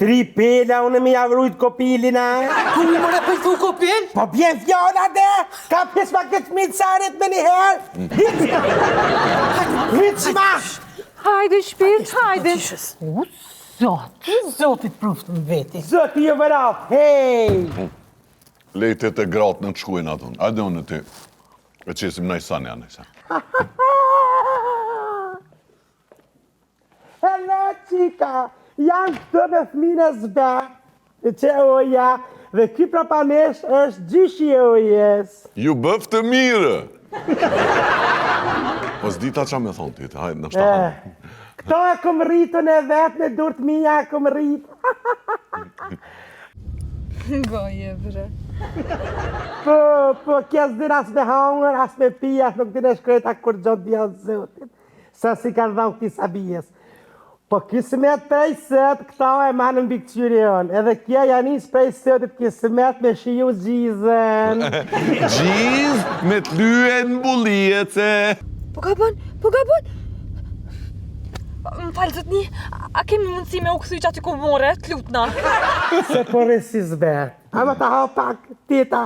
tri pela, unë me javrujt kopilin, a? Ku më mëre për thu kopil? Po bjen fjona dhe, ka pjes ma këtë mitësarit me njëherë. Hiqma! Hajde, shpirt, hajde. O, zoti, zotit pruft në veti. Zoti jo vërat, hej! Lejtet e gratë në të shkuin atën. Ajde unë ty. E qesim në i sani, anësa. Hello, qika! Janë këtë me fmine zbe, që oja, dhe ky prapanesh është gjyshi e ojes. Ju bëf të mire! Po s'dita qa me thonë ti, hajde në shtahan. Këto e këm rritën e vetë në durët mija e këm rritë. Goje, bre. Po, kjes din as me hangër, as me pija, nuk din e shkreta kur gjotë djatë zotit. Sa si ka dhau këti sabijes. Po kismet prej sët, këta e manën bikqyrion. Edhe kja janis prej sëtit kismet me shiju gjizën. Gjiz me të lyen bulijece. Po ka bën? Më falë, zotni, a kemi mundësi me u këthy që aty ku more, t'lutna? Se po resi zbe. Ama ta hao pak, tita.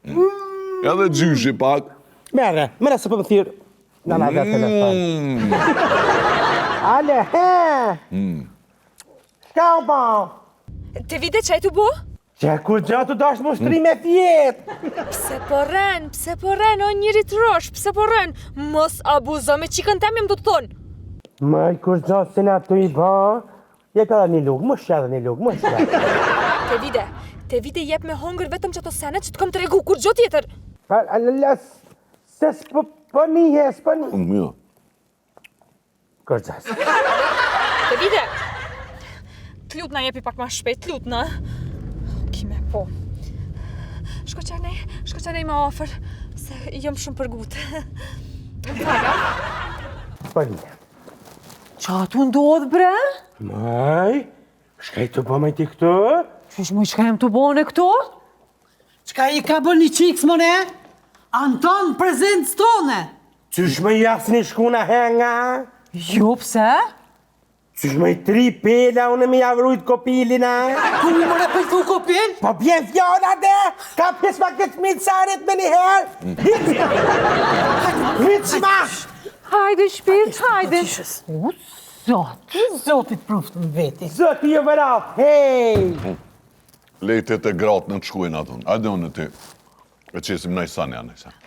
Edhe gjyshi pak. Mere se po më thyrë. Në nga vetë telefon. Ale, he! Shka u ba? Te vide që e t'u bo? Që kur gjatë do është mushtri me fjetë. Pse po ren, o njëri të rosh, pse po ren? Mos abuzo me qikën temi më do të thonë. Maj, kur gjatë se nga të i ba, jep edhe një lukë, më shqedhe një lukë, më shqedhe. Te vide jep me hongër vetëm që ato senet që të kom të regu kur gjo tjetër. Se s'po njëhe, s'po njëhe. Unë mjë. Kur gjatë. Te vide, t'lutna jepi pak ma shpejt, t'lutna. Kime, po. Shko qanej ma ofër, se jëm shumë përgut. S'po njëhe. Qa tu ndodh, bre? Maj, shkaj të po me ti këtu? Qysh mu i qka jem të bone këto? Qka i ka bën një qiks, mone? Anton, prezent stone. Qysh me jasë një shkuna henga? Jo, pse? Qysh me i tri pela, unë me javrujt kopilin, a? Ku më mëre për thu kopil? Po bjen fjona dhe, ka pjes ma këtë mitësarit me njëherë. Hiqma! Hajde, shpirt, hajde. O, zoti, zotit pruft në veti. Zoti jo vërat, hej! Lejtet e gratë në të shkuin atën. Ajde unë ty. E qesim në i sani, anësa.